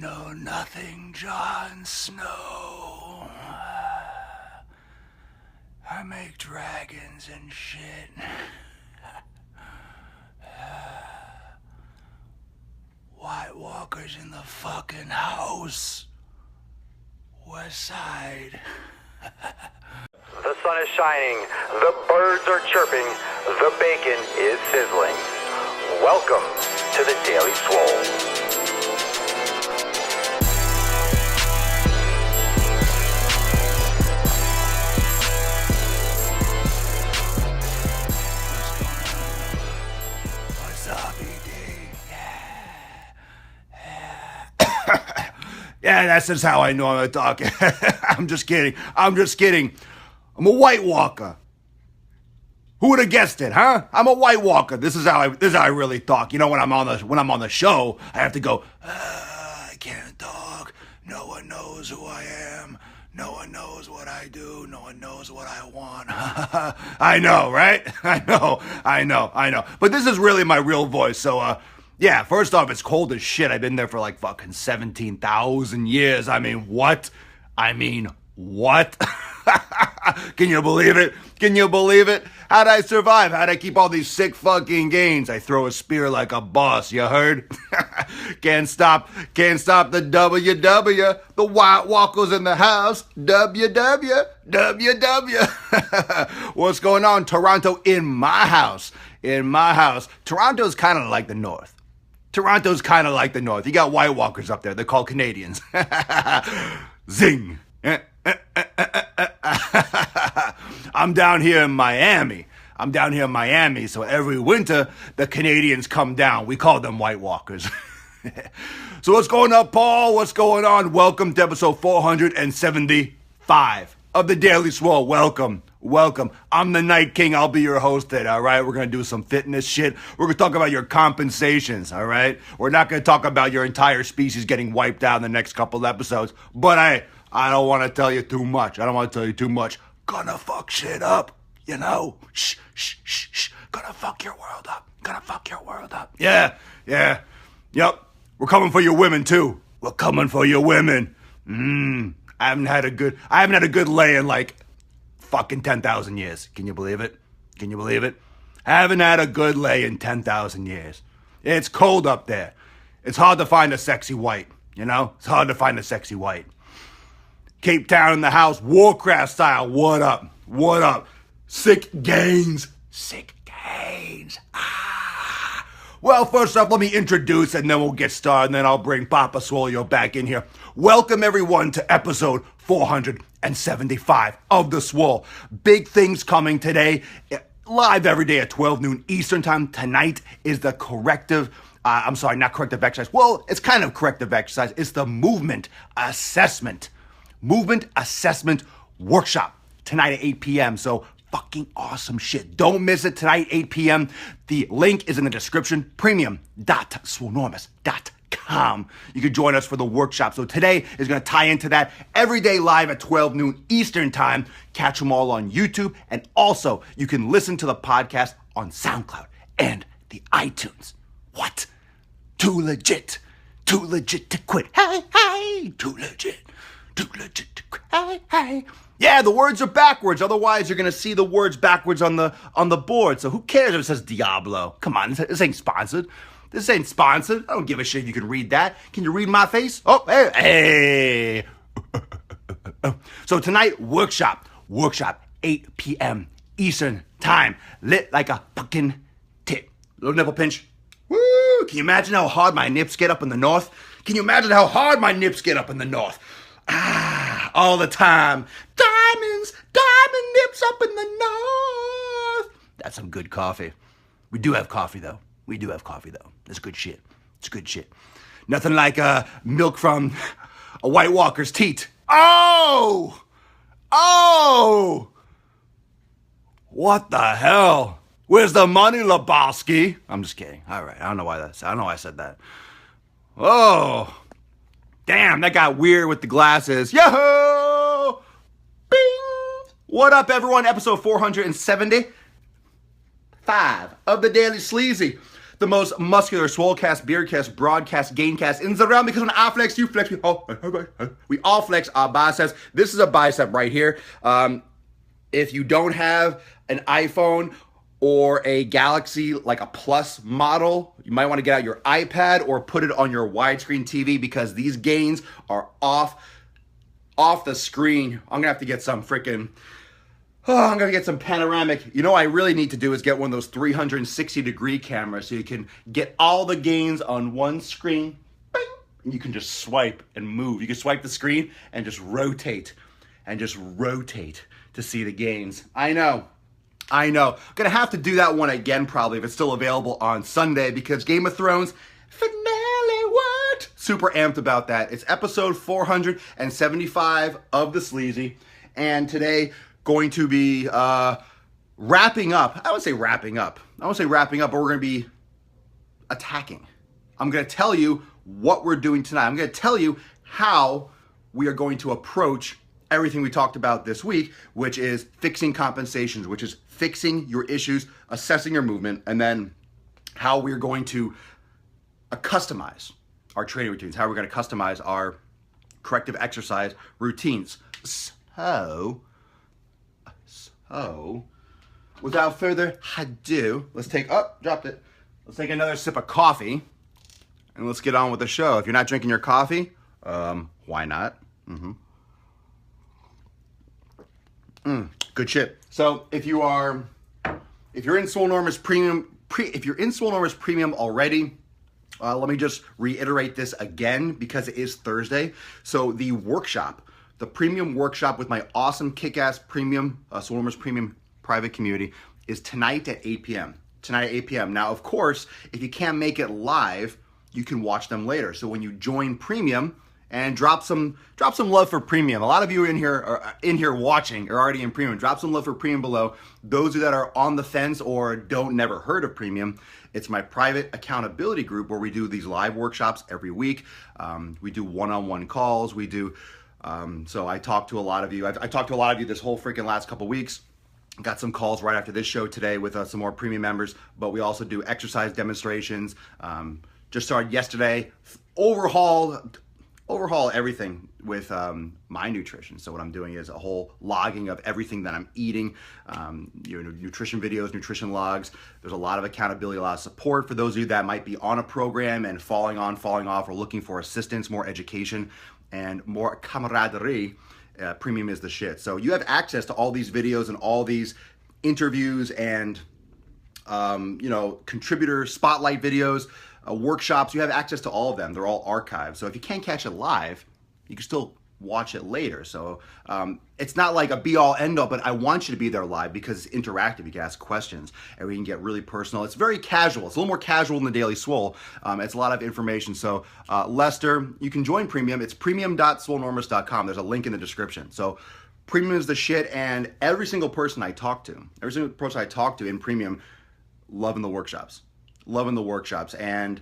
know nothing, Jon Snow. I make dragons and shit. White Walkers in the fucking house. West Side. The sun is shining, the birds are chirping, the bacon is sizzling. Welcome to the Daily Swole. Yeah, that's just how I know I'm talking. I'm just kidding. I'm a White Walker. Who would have guessed it, huh? I'm a White Walker. This is how I really talk. You know, when I'm on the show, I have to go. I can't talk. No one knows who I am. No one knows what I do. No one knows what I want. I know, right? I know. But this is really my real voice. So, yeah, first off, it's cold as shit. I've been there for like fucking 17,000 years. I mean, what? Can you believe it? How'd I survive? How'd I keep all these sick fucking gains? I throw a spear like a boss, you heard? Can't stop the WW. The White Walkers in the house. WW. What's going on? Toronto in my house. Toronto's kind of like the North. You got White Walkers up there. They're called Canadians. Zing. I'm down here in Miami. So every winter, the Canadians come down. We call them White Walkers. So what's going on, Paul? What's going on? Welcome to episode 475 of the Daily Swole. Welcome. I'm the Night King. I'll be your host today, all right? We're going to do some fitness shit. We're going to talk about your compensations, all right? We're not going to talk about your entire species getting wiped out in the next couple episodes. But I don't want to tell you too much. Gonna fuck shit up, you know? Shh. Gonna fuck your world up. Yeah. Yep. We're coming for your women, too. I haven't had a good lay in like fucking 10,000 years. Can you believe it? Haven't had a good lay in 10,000 years. It's cold up there. It's hard to find a sexy white, you know? Cape Town in the house, Warcraft style. What up? Sick gains. Well, first off, let me introduce and then we'll get started and then I'll bring Papa Swole back in here. Welcome everyone to episode 475 of the Swole. Big things coming today. Live every day at 12 noon Eastern time. Tonight is the not corrective exercise. Well, it's kind of corrective exercise. It's the movement assessment workshop tonight at 8 p.m. So fucking awesome shit. Don't miss it tonight, 8 p.m. The link is in the description, premium.swolenormous.com. You can join us for the workshop. So today is going to tie into that every day live at 12 noon Eastern time. Catch them all on YouTube. And also you can listen to the podcast on SoundCloud and the iTunes. What? Too legit to quit. Hey, too legit to quit. Hey. Yeah, the words are backwards. Otherwise, you're going to see the words backwards on the board. So who cares if it says Diablo? Come on, this ain't sponsored. I don't give a shit if you can read that. Can you read my face? Oh, hey. So tonight, workshop, 8 p.m. Eastern time. Lit like a fucking tit. Little nipple pinch. Woo! Can you imagine how hard my nips get up in the north? All the time. Diamond nips up in the north. That's some good coffee. We do have coffee, though. It's good shit. Nothing like milk from a White Walker's teat. Oh! What the hell? Where's the money, Lebowski? I'm just kidding. All right. I don't know why I said that. Oh. Damn, that got weird with the glasses. Yahoo! Bing! What up, everyone? Episode 475 of the Daily Sleazy. the most muscular Swolecast, Beardcast, Broadcast, Gaincast in the realm, because when I flex, you flex. We all flex our biceps. This is a bicep right here. If you don't have an iPhone or a Galaxy, like a Plus model, you might want to get out your iPad or put it on your widescreen TV, because these gains are off the screen. I'm gonna have to get some I'm gonna get some panoramic. You know what I really need to do is get one of those 360-degree cameras so you can get all the gains on one screen. Bing, and you can just swipe and move. You can swipe the screen and just rotate to see the gains. I know. Gonna have to do that one again probably if it's still available on Sunday, because Game of Thrones finale, what? Super amped about that. It's episode 475 of The Sleazy, and today going to be wrapping up. I wouldn't say wrapping up, but we're going to be attacking. I'm going to tell you what we're doing tonight. I'm going to tell you how we are going to approach everything we talked about this week, which is fixing compensations, which is fixing your issues, assessing your movement, and then how we're going to customize our training routines, how we're going to customize our corrective exercise routines. So, without further ado, let's take another sip of coffee, and let's get on with the show. If you're not drinking your coffee, why not? Good shit. So if you're in Swolenormous Premium already, let me just reiterate this again because it is Thursday. So the premium workshop with my awesome kick-ass premium, Swolenormous Premium private community is tonight at 8 p.m. Now, of course, if you can't make it live, you can watch them later. So when you join Premium, and drop some love for Premium. A lot of you in here watching are already in Premium. Drop some love for Premium below. Those of you that are on the fence or never heard of Premium, it's my private accountability group where we do these live workshops every week. We do one-on-one calls. We do. So I talked to a lot of you. I talked to a lot of you this whole freaking last couple weeks. Got some calls right after this show today with some more Premium members. But we also do exercise demonstrations. Just started yesterday. Overhaul everything with my nutrition. So what I'm doing is a whole logging of everything that I'm eating, nutrition videos, nutrition logs. There's a lot of accountability, a lot of support for those of you that might be on a program and falling off, or looking for assistance, more education, and more camaraderie. Premium is the shit. So you have access to all these videos and all these interviews and contributor spotlight videos, workshops. You have access to all of them. They're all archived. So if you can't catch it live, you can still watch it later. So it's not like a be-all, end-all, but I want you to be there live because it's interactive. You can ask questions and we can get really personal. It's very casual. It's a little more casual than the Daily Swole. It's a lot of information. So Lester, you can join Premium. It's premium.swolenormous.com. There's a link in the description. So Premium is the shit, and every single person I talk to in Premium, loving the workshops. And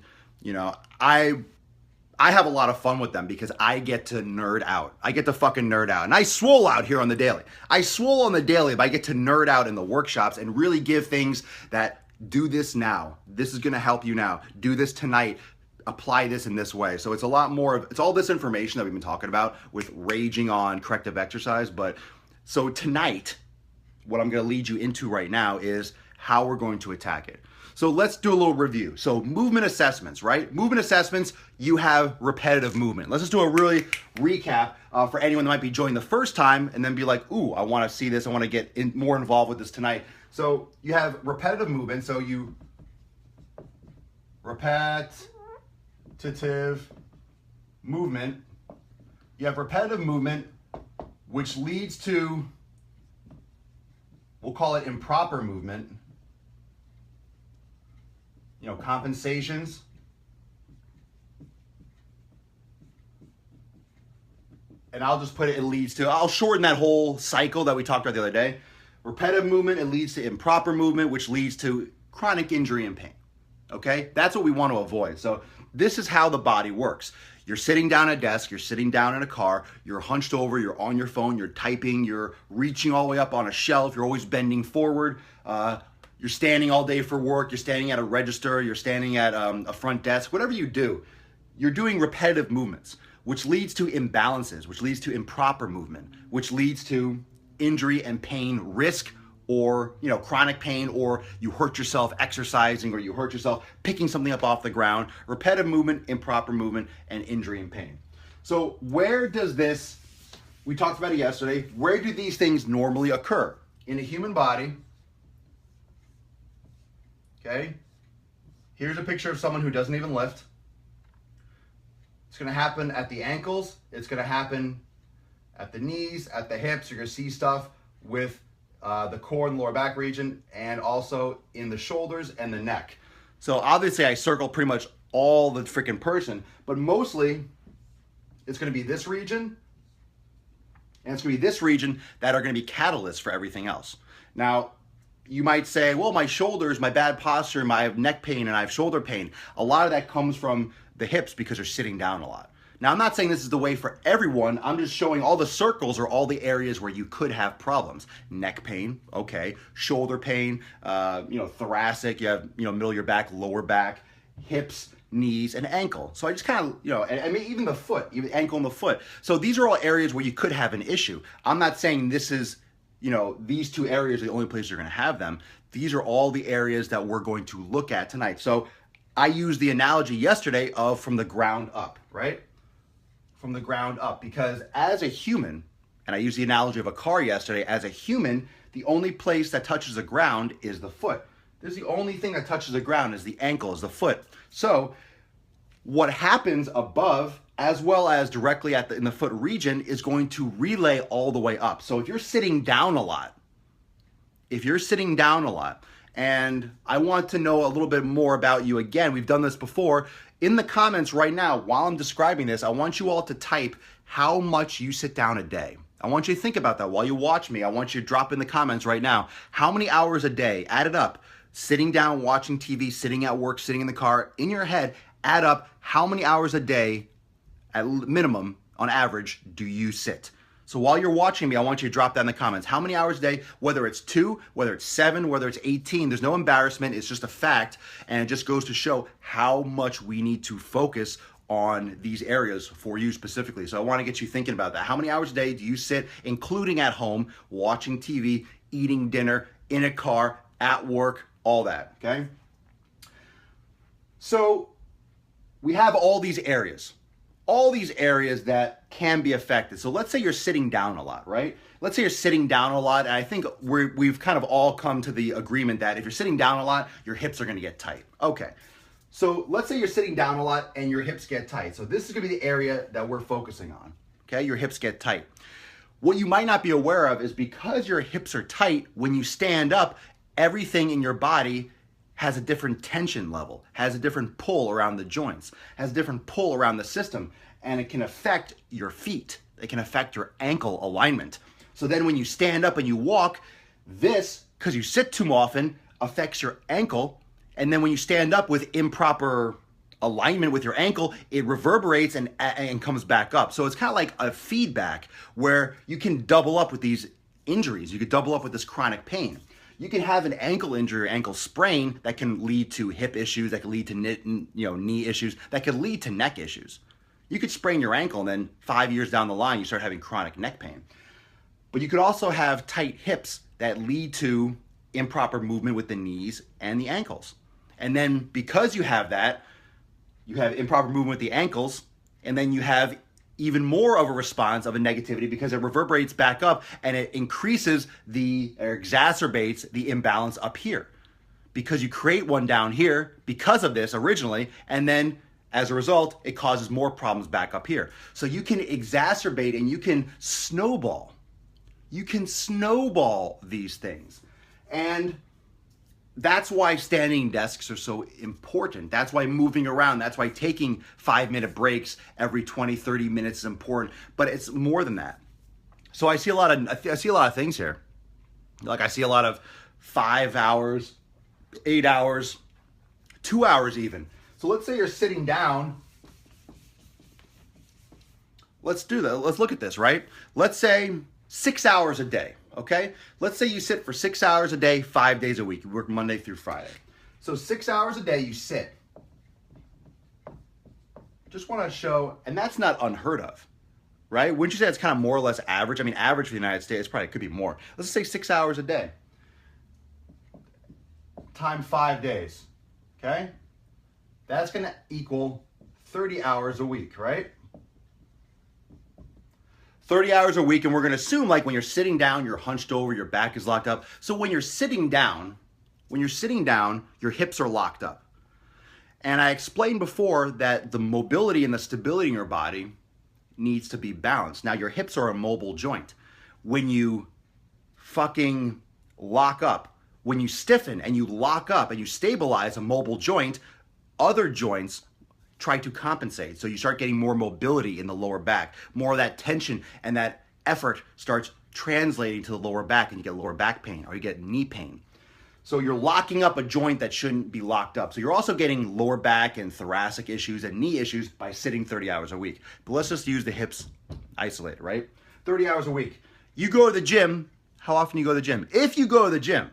I have a lot of fun with them because I get to nerd out. I get to fucking nerd out. And I swole out here on the daily. I swole on the daily, but I get to nerd out in the workshops and really give things that do this now. This is going to help you now. Do this tonight. Apply this in this way. So it's a lot more of, it's all this information that we've been talking about with raging on corrective exercise. But so tonight, what I'm going to lead you into right now is how we're going to attack it. So let's do a little review. So movement assessments, right? Movement assessments, you have repetitive movement. Let's just do a really recap for anyone that might be joining the first time and then be like, ooh, I want to see this. I want to get more involved with this tonight. So you have repetitive movement. So you repetitive movement. You have repetitive movement, which leads to, we'll call it improper movement. Compensations. And I'll just put it leads to, I'll shorten that whole cycle that we talked about the other day. Repetitive movement, it leads to improper movement, which leads to chronic injury and pain. Okay? That's what we want to avoid. So this is how the body works. You're sitting down at a desk, you're sitting down in a car, you're hunched over, you're on your phone, you're typing, you're reaching all the way up on a shelf, you're always bending forward. you're standing all day for work, you're standing at a register, you're standing at a front desk, whatever you do, you're doing repetitive movements, which leads to imbalances, which leads to improper movement, which leads to injury and pain risk, or chronic pain, or you hurt yourself exercising, or you hurt yourself picking something up off the ground. Repetitive movement, improper movement, and injury and pain. So where does this, we talked about it yesterday, where do these things normally occur? In a human body. Okay, here's a picture of someone who doesn't even lift. It's gonna happen at the ankles, it's gonna happen at the knees, at the hips. You're gonna see stuff with the core and lower back region, and also in the shoulders and the neck. So obviously I circle pretty much all the freaking person, but mostly it's going to be this region and it's going to be this region that are going to be catalysts for everything else. Now, you might say, well, my shoulders, my bad posture, I have neck pain and I have shoulder pain. A lot of that comes from the hips because they're sitting down a lot. Now, I'm not saying this is the way for everyone. I'm just showing all the circles are all the areas where you could have problems. Neck pain, okay. Shoulder pain, thoracic, you have, middle of your back, lower back, hips, knees, and ankle. So I just kind of, and even the foot, even ankle and the foot. So these are all areas where you could have an issue. I'm not saying this is, these two areas are the only place you're going to have them. These are all the areas that we're going to look at tonight. So I used the analogy yesterday of from the ground up, right? From the ground up, because as a human, and I used the analogy of a car yesterday, as a human, the only place that touches the ground is the foot. This is the only thing that touches the ground is the ankle, is the foot. So what happens above, as well as directly in the foot region, is going to relay all the way up. So if you're sitting down a lot, and I want to know a little bit more about you, again, we've done this before. In the comments right now, while I'm describing this, I want you all to type how much you sit down a day. I want you to think about that while you watch me. I want you to drop in the comments right now. How many hours a day? Add it up. Sitting down, watching TV, sitting at work, sitting in the car, in your head, add up how many hours a day, at minimum, on average, do you sit? So while you're watching me, I want you to drop that in the comments. How many hours a day, whether it's 2, whether it's 7, whether it's 18, there's no embarrassment, it's just a fact, and it just goes to show how much we need to focus on these areas for you specifically. So I want to get you thinking about that. How many hours a day do you sit, including at home, watching TV, eating dinner, in a car, at work, all that, okay? So we have all these areas that can be affected. So let's say you're sitting down a lot, right? Let's say you're sitting down a lot, and I think we've kind of all come to the agreement that if you're sitting down a lot, your hips are gonna get tight. Okay, so let's say you're sitting down a lot and your hips get tight. So this is gonna be the area that we're focusing on, okay? Your hips get tight. What you might not be aware of is because your hips are tight, when you stand up, everything in your body has a different tension level, has a different pull around the joints, has a different pull around the system, and it can affect your feet. It can affect your ankle alignment. So then when you stand up and you walk, this, because you sit too often, affects your ankle. And then when you stand up with improper alignment with your ankle, it reverberates and comes back up. So it's kind of like a feedback where you can double up with these injuries. You could double up with this chronic pain. You can have an ankle injury or ankle sprain that can lead to hip issues, that can lead to knee issues, that could lead to neck issues. You could sprain your ankle and then 5 years down the line, you start having chronic neck pain. But you could also have tight hips that lead to improper movement with the knees and the ankles. And then because you have that, you have improper movement with the ankles, and then you have even more of a response of a negativity because it reverberates back up and it increases or exacerbates the imbalance up here. Because you create one down here because of this originally, and then as a result, it causes more problems back up here. So you can exacerbate and you can snowball. You can snowball these things. And that's why standing desks are so important. That's why moving around, that's why taking 5-minute breaks every 20, 30 minutes is important. But it's more than that. So I see a lot of things here. Like I see a lot of 5 hours, 8 hours, 2 hours even. So let's say you're sitting down. Let's do that. Let's look at this, right? Let's say 6 hours a day. okay? Let's say you sit for 6 hours a day, 5 days a week. You work Monday through Friday. So 6 hours a day you sit. Just want to show, and that's not unheard of, right? Wouldn't you say that's kind of more or less average? I mean, average for the United States probably could be more. Let's say 6 hours a day. Time 5 days, okay? That's going to equal 30 hours a week, right? 30 hours a week, and we're going to assume like when you're sitting down, you're hunched over, your back is locked up. So when you're sitting down, your hips are locked up. And I explained before that the mobility and the stability in your body needs to be balanced. Now, your hips are a mobile joint. When you fucking lock up, when you stiffen and you lock up and you stabilize a mobile joint, other joints try to compensate. So you start getting more mobility in the lower back. More of that tension and that effort starts translating to the lower back, and you get lower back pain or you get knee pain. So you're locking up a joint that shouldn't be locked up. So you're also getting lower back and thoracic issues and knee issues by sitting 30 hours a week. But let's just use the hips isolated, right? 30 hours a week. You go to the gym. How often do you go to the gym? If you go to the gym,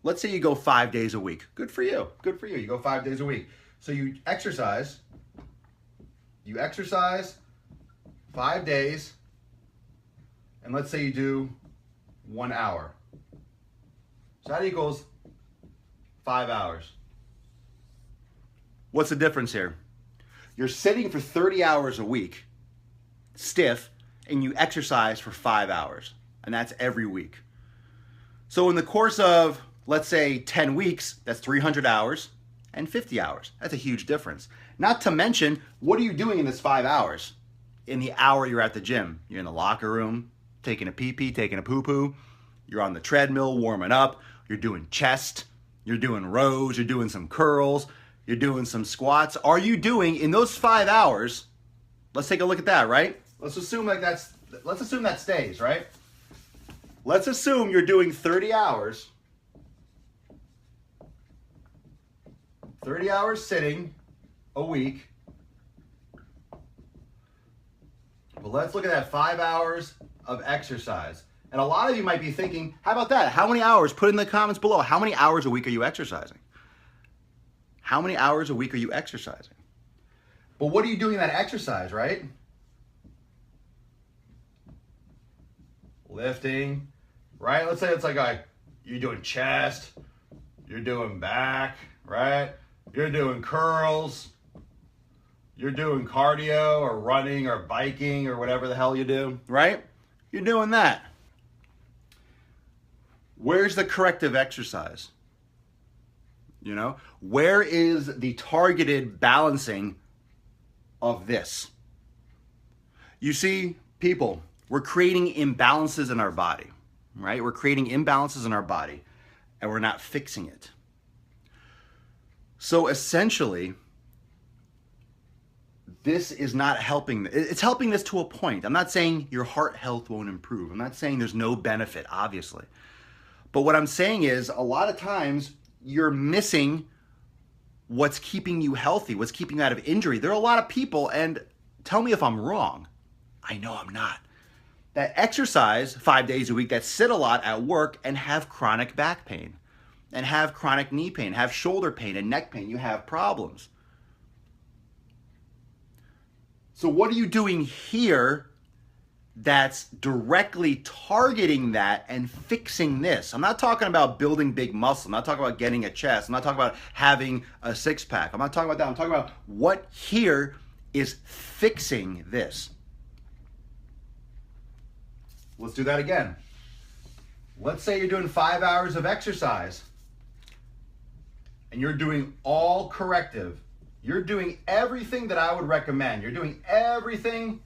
let's say you go 5 days a week. Good for you. Good for you. You go 5 days a week. So you exercise. You exercise 5 days. And let's say you do 1 hour. So that equals 5 hours. What's the difference here? You're sitting for 30 hours a week, stiff, and you exercise for 5 hours. And that's every week. So in the course of, let's say, 10 weeks, that's 300 hours and 50 hours. That's a huge difference. Not to mention, what are you doing in this 5 hours? In the hour you're at the gym, you're in the locker room, taking a pee-pee, taking a poo-poo. You're on the treadmill, warming up. You're doing chest. You're doing rows. You're doing some curls. You're doing some squats. Are you doing, in those 5 hours, let's take a look at that, right? Let's assume that stays, right? Let's assume you're doing 30 hours. 30 hours sitting a week. But let's look at that 5 hours of exercise. And a lot of you might be thinking, how about that? How many hours? Put in the comments below. How many hours a week are you exercising? How many hours a week are you exercising? But what are you doing in that exercise, right? Lifting, right? Let's say it's like you're doing chest, you're doing back, right? You're doing curls, you're doing cardio or running or biking or whatever the hell you do, right? You're doing that. Where's the corrective exercise? You know, where is the targeted balancing of this? You see, people, we're creating imbalances in our body, right? We're creating imbalances in our body and we're not fixing it. So essentially, this is not helping. It's helping this to a point. I'm not saying your heart health won't improve. I'm not saying there's no benefit, obviously. But what I'm saying is a lot of times you're missing what's keeping you healthy, what's keeping you out of injury. There are a lot of people, and tell me if I'm wrong. I know I'm not. That exercise 5 days a week, that sit a lot at work and have chronic back pain and have chronic knee pain, have shoulder pain and neck pain. You have problems. So what are you doing here that's directly targeting that and fixing this? I'm not talking about building big muscle. I'm not talking about getting a chest. I'm not talking about having a six-pack. I'm not talking about that. I'm talking about what here is fixing this. Let's do that again. Let's say you're doing 5 hours of exercise and you're doing all corrective. You're doing everything that I would recommend. You're doing everything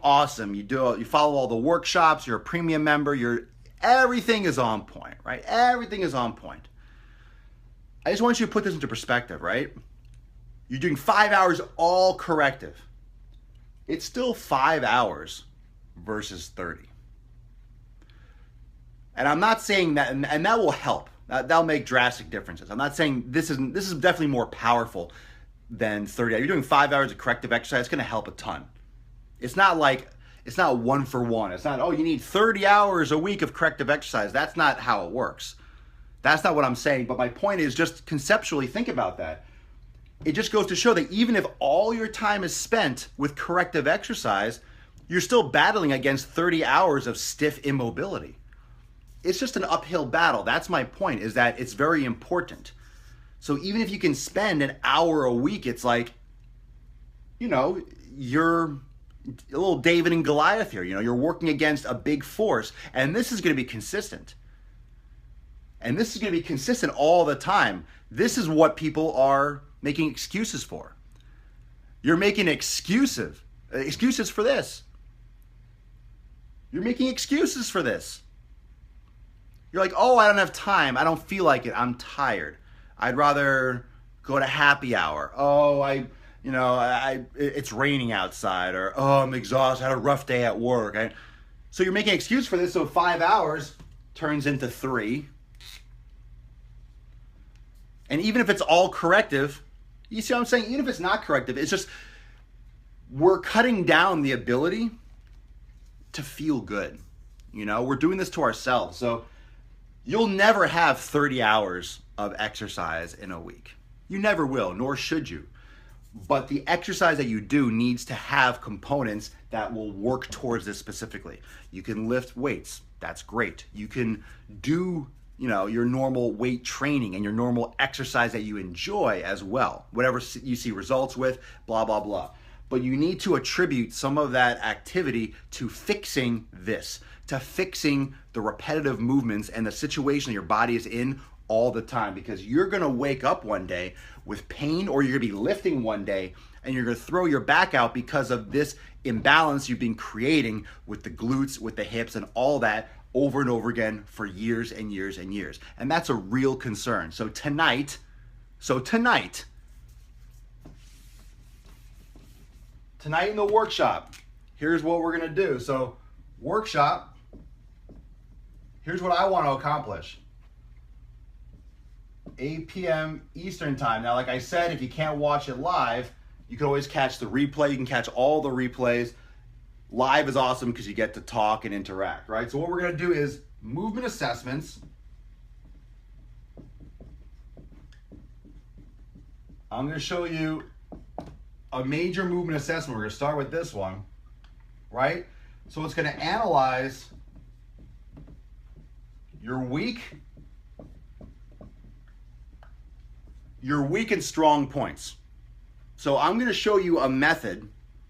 awesome. You follow all the workshops, you're a premium member, everything is on point, right? Everything is on point. I just want you to put this into perspective, right? You're doing 5 hours all corrective. It's still 5 hours versus 30. And I'm not saying that, and that will help. That'll make drastic differences. I'm not saying this is definitely more powerful than 30. You're doing 5 hours of corrective exercise. It's going to help a ton. It's not like It's not one for one. It's not, oh, you need 30 hours a week of corrective exercise. That's not how it works. That's not what I'm saying. But my point is, just conceptually think about that. It just goes to show that even if all your time is spent with corrective exercise, you're still battling against 30 hours of stiff immobility. It's just an uphill battle. That's my point, is that it's very important. So even if you can spend an hour a week, it's like, you know, you're a little David and Goliath here. You know, you're working against a big force, and this is going to be consistent. And this is going to be consistent all the time. This is what people are making excuses for. You're making excuses for this. You're making excuses for this. You're like, oh, I don't have time. I don't feel like it. I'm tired. I'd rather go to happy hour. Oh, it's raining outside. Or, oh, I'm exhausted. I had a rough day at work. So you're making an excuse for this. So 5 hours turns into 3. And even if it's all corrective, you see what I'm saying? Even if it's not corrective, it's just we're cutting down the ability to feel good. You know, we're doing this to ourselves. So you'll never have 30 hours of exercise in a week. You never will, nor should you. But the exercise that you do needs to have components that will work towards this specifically. You can lift weights. That's great. You can do, you know, your normal weight training and your normal exercise that you enjoy as well. Whatever you see results with, blah, blah, blah. But you need to attribute some of that activity to fixing this, to fixing the repetitive movements and the situation your body is in all the time, because you're going to wake up one day with pain, or you're going to be lifting one day and you're going to throw your back out because of this imbalance you've been creating with the glutes, with the hips, and all that over and over again for years and years and years. And that's a real concern. So tonight, in the workshop, here's what we're going to do. So workshop, here's what I want to accomplish. 8 p.m. Eastern time. Now, like I said, if you can't watch it live, you can always catch the replay. You can catch all the replays. Live is awesome because you get to talk and interact, right? So what we're going to do is movement assessments. I'm going to show you a major movement assessment. We're going to start with this one, right? So it's going to analyze your weak and strong points. So I'm going to show you a method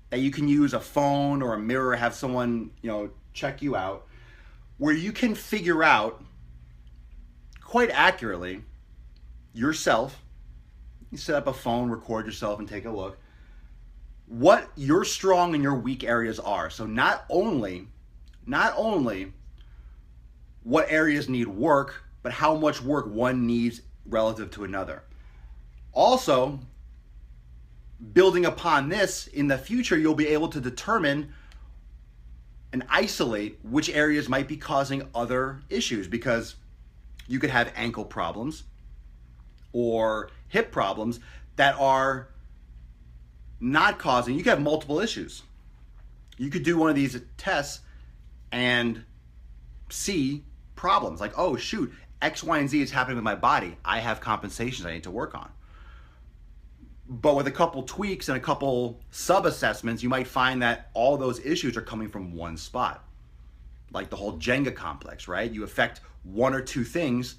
that you can use a phone or a mirror, have someone, you know, check you out, where you can figure out quite accurately yourself. You set up a phone, record yourself, and take a look what your strong and your weak areas are. So not only what areas need work, but how much work one needs relative to another. Also, building upon this, in the future, you'll be able to determine and isolate which areas might be causing other issues, because you could have ankle problems or hip problems that are not causing, you could have multiple issues. You could do one of these tests and see problems like, oh shoot, X, Y, and Z is happening with my body. I have compensations I need to work on. But with a couple tweaks and a couple sub-assessments, you might find that all those issues are coming from one spot. Like the whole Jenga complex, right? You affect one or two things,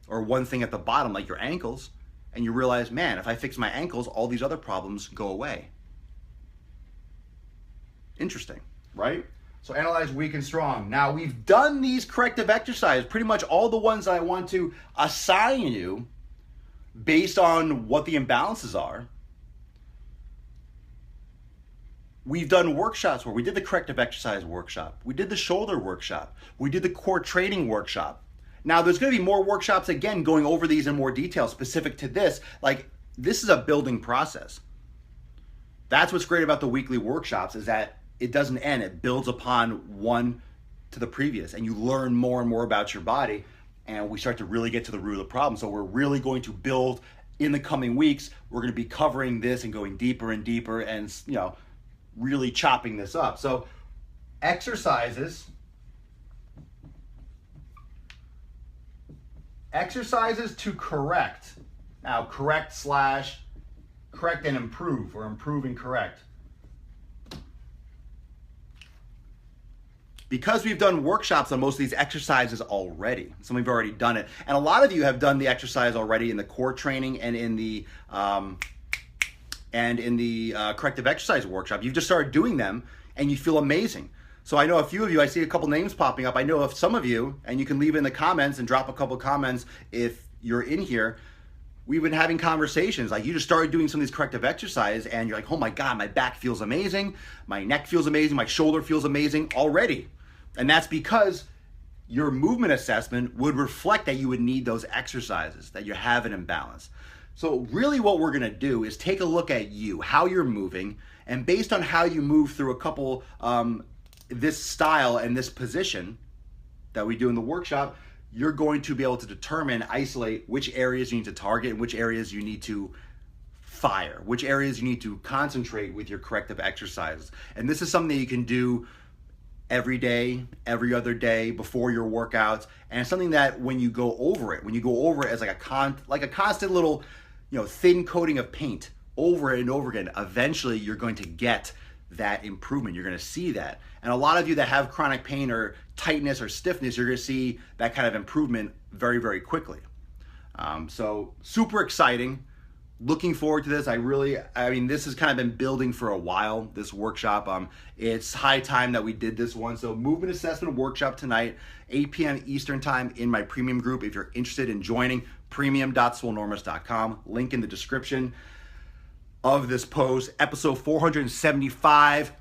or one thing at the bottom, like your ankles, and you realize, man, if I fix my ankles, all these other problems go away. Interesting, right? So analyze weak and strong. Now, we've done these corrective exercises, pretty much all the ones I want to assign you based on what the imbalances are. We've done workshops where we did the corrective exercise workshop. We did the shoulder workshop. We did the core training workshop. Now, there's going to be more workshops, again, going over these in more detail specific to this. Like, this is a building process. That's what's great about the weekly workshops, is that it doesn't end. It builds upon one to the previous, and you learn more and more about your body, and we start to really get to the root of the problem. So we're really going to build in the coming weeks. We're going to be covering this and going deeper and deeper, and, you know, really chopping this up. So exercises to correct. Now, correct and improve, or improve and correct. Because we've done workshops on most of these exercises already, some of you have already done it, and a lot of you have done the exercise already in the core training and in the corrective exercise workshop. You've just started doing them, and you feel amazing. So I know a few of you, I see a couple names popping up. I know of some of you, and you can leave in the comments and drop a couple comments if you're in here. We've been having conversations, like you just started doing some of these corrective exercises, and you're like, oh my God, my back feels amazing, my neck feels amazing, my shoulder feels amazing already. And that's because your movement assessment would reflect that you would need those exercises, that you have an imbalance. So really what we're gonna do is take a look at you, how you're moving, and based on how you move through a couple, this style and this position that we do in the workshop, you're going to be able to determine, isolate which areas you need to target and which areas you need to fire, which areas you need to concentrate with your corrective exercises. And this is something that you can do every day, every other day, before your workouts, and it's something that when you go over it as like a constant little, thin coating of paint over and over again, eventually you're going to get that improvement. You're going to see that. And a lot of you that have chronic pain or tightness or stiffness, you're going to see that kind of improvement very, very quickly. So super exciting. Looking forward to this. This has kind of been building for a while, this workshop. It's high time that we did this one. So movement assessment workshop tonight, 8 p.m. Eastern time in my premium group. If you're interested in joining, premium.swolenormous.com. Link in the description of this post. Episode 475,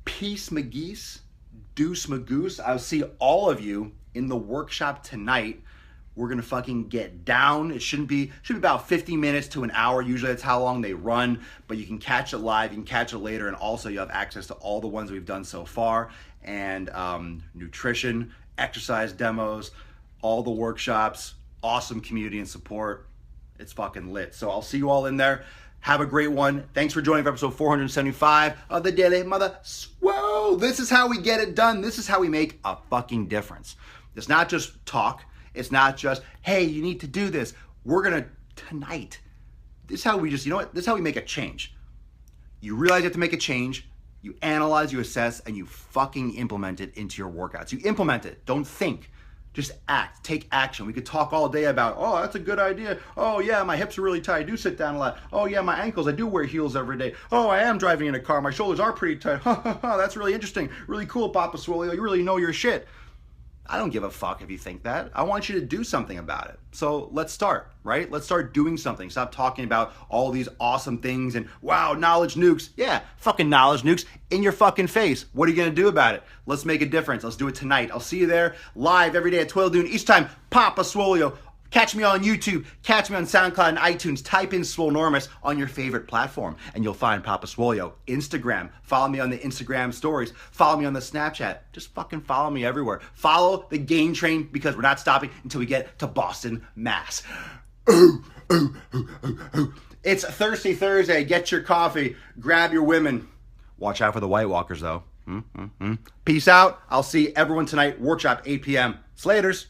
Peace McGeese, Deuce Magoose. I'll see all of you in the workshop tonight. We're gonna fucking get down. It should be about 50 minutes to an hour. Usually that's how long they run, but you can catch it live, you can catch it later, and also you have access to all the ones we've done so far, and nutrition, exercise demos, all the workshops, awesome community and support. It's fucking lit. So I'll see you all in there. Have a great one. Thanks for joining for episode 475 of the Daily Mother Swole. This is how we get it done. This is how we make a fucking difference. It's not just talk. It's not just, hey, you need to do this. We're gonna, tonight, this is how we this is how we make a change. You realize you have to make a change, you analyze, you assess, and you fucking implement it into your workouts. You implement it, don't think. Just act, take action. We could talk all day about, oh, that's a good idea. Oh yeah, my hips are really tight, I do sit down a lot. Oh yeah, my ankles, I do wear heels every day. Oh, I am driving in a car, my shoulders are pretty tight. That's really interesting, really cool, Papa Swole, you really know your shit. I don't give a fuck if you think that. I want you to do something about it. So let's start, right? Let's start doing something. Stop talking about all these awesome things and wow, knowledge nukes. Yeah, fucking knowledge nukes in your fucking face. What are you gonna do about it? Let's make a difference. Let's do it tonight. I'll see you there live every day at 12 noon each time. Papa Swole. Catch me on YouTube, catch me on SoundCloud and iTunes. Type in Swolenormous on your favorite platform and you'll find Papa Swole. Instagram, follow me on the Instagram stories. Follow me on the Snapchat. Just fucking follow me everywhere. Follow the Gain Train because we're not stopping until we get to Boston, Mass. It's Thirsty Thursday. Get your coffee. Grab your women. Watch out for the White Walkers though. Peace out. I'll see everyone tonight. Workshop 8 p.m. Slaters.